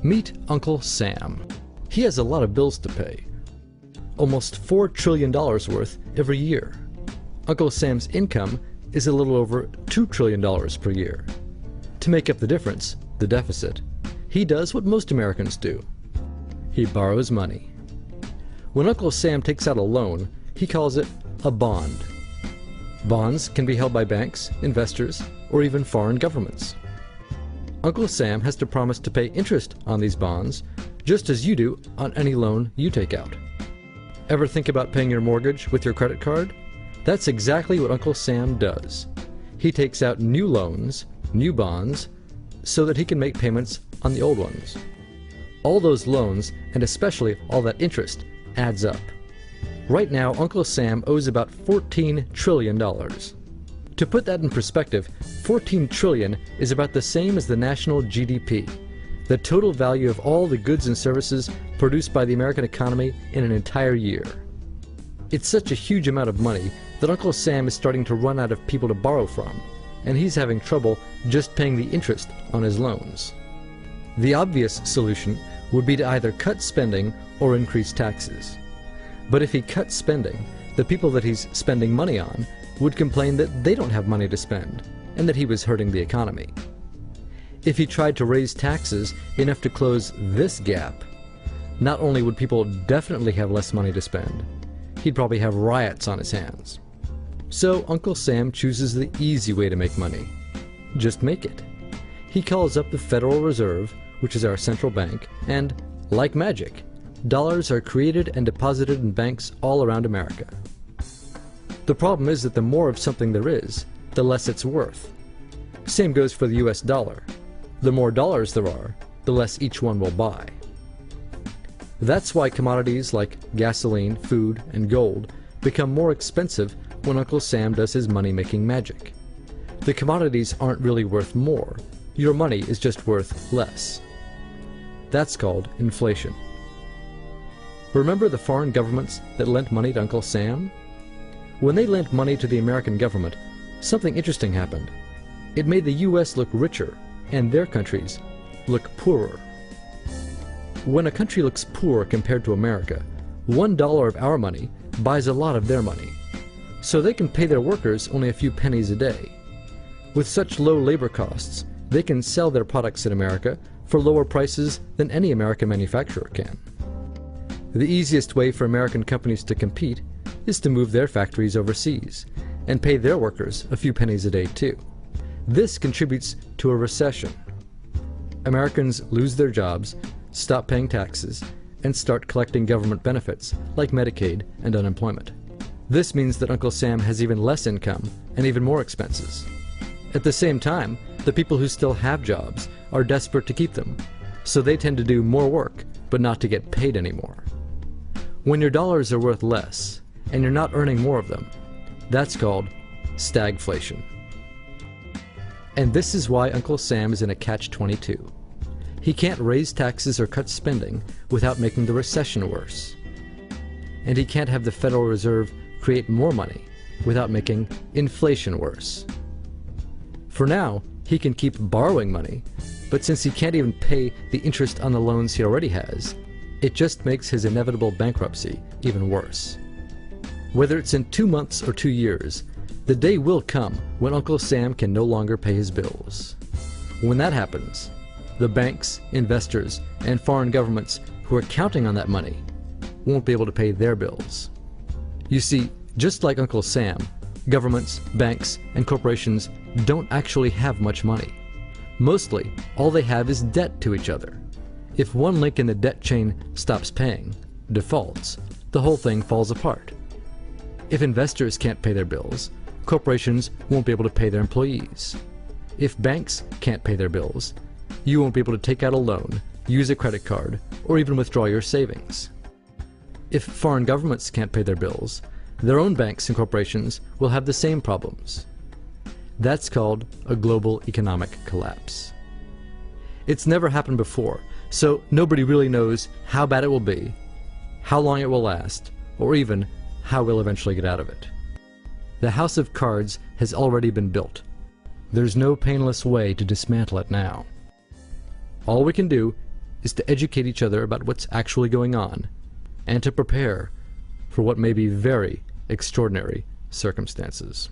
Meet Uncle Sam. He has a lot of bills to pay. Almost $4 trillion worth every year. Uncle Sam's income is a little over $2 trillion per year. To make up the difference, the deficit, he does what most Americans do. He borrows money. When Uncle Sam takes out a loan, he calls it a bond. Bonds can be held by banks, investors, or even foreign governments. Uncle Sam has to promise to pay interest on these bonds, just as you do on any loan you take out. Ever think about paying your mortgage with your credit card? That's exactly what Uncle Sam does. He takes out new loans, new bonds, so that he can make payments on the old ones. All those loans, and especially all that interest, adds up. Right now, Uncle Sam owes about $14 trillion. To put that in perspective, 14 trillion is about the same as the national GDP, the total value of all the goods and services produced by the American economy in an entire year. It's such a huge amount of money that Uncle Sam is starting to run out of people to borrow from, and he's having trouble just paying the interest on his loans. The obvious solution would be to either cut spending or increase taxes. But if he cuts spending, the people that he's spending money on would complain that they don't have money to spend, and that he was hurting the economy. If he tried to raise taxes enough to close this gap, not only would people definitely have less money to spend, he'd probably have riots on his hands. So Uncle Sam chooses the easy way to make money. Just make it. He calls up the Federal Reserve, which is our central bank, and, like magic, dollars are created and deposited in banks all around America. The problem is that the more of something there is, the less it's worth. Same goes for the US dollar. The more dollars there are, the less each one will buy. That's why commodities like gasoline, food, and gold become more expensive when Uncle Sam does his money-making magic. The commodities aren't really worth more. Your money is just worth less. That's called inflation. Remember the foreign governments that lent money to Uncle Sam? When they lent money to the American government, something interesting happened. It made the US look richer, and their countries look poorer. When a country looks poor compared to America, $1 of our money buys a lot of their money, so they can pay their workers only a few pennies a day. With such low labor costs, they can sell their products in America for lower prices than any American manufacturer can. The easiest way for American companies to compete is to move their factories overseas and pay their workers a few pennies a day too. This contributes to a recession. Americans lose their jobs, stop paying taxes, and start collecting government benefits like Medicaid and unemployment. This means that Uncle Sam has even less income and even more expenses. At the same time, the people who still have jobs are desperate to keep them, so they tend to do more work but not to get paid anymore. When your dollars are worth less, and you're not earning more of them, that's called stagflation. And this is why Uncle Sam is in a catch-22. He can't raise taxes or cut spending without making the recession worse. And he can't have the Federal Reserve create more money without making inflation worse. For now, he can keep borrowing money, but since he can't even pay the interest on the loans he already has, it just makes his inevitable bankruptcy even worse. Whether it's in 2 months or 2 years, the day will come when Uncle Sam can no longer pay his bills. When that happens, the banks, investors, and foreign governments who are counting on that money won't be able to pay their bills. You see, just like Uncle Sam, governments, banks, and corporations don't actually have much money. Mostly, all they have is debt to each other. If one link in the debt chain stops paying, defaults, the whole thing falls apart. If investors can't pay their bills, corporations won't be able to pay their employees. If banks can't pay their bills, you won't be able to take out a loan, use a credit card, or even withdraw your savings. If foreign governments can't pay their bills, their own banks and corporations will have the same problems. That's called a global economic collapse. It's never happened before, so nobody really knows how bad it will be, how long it will last, or even how we'll eventually get out of it. The house of cards has already been built. There's no painless way to dismantle it now. All we can do is to educate each other about what's actually going on, and to prepare for what may be very extraordinary circumstances.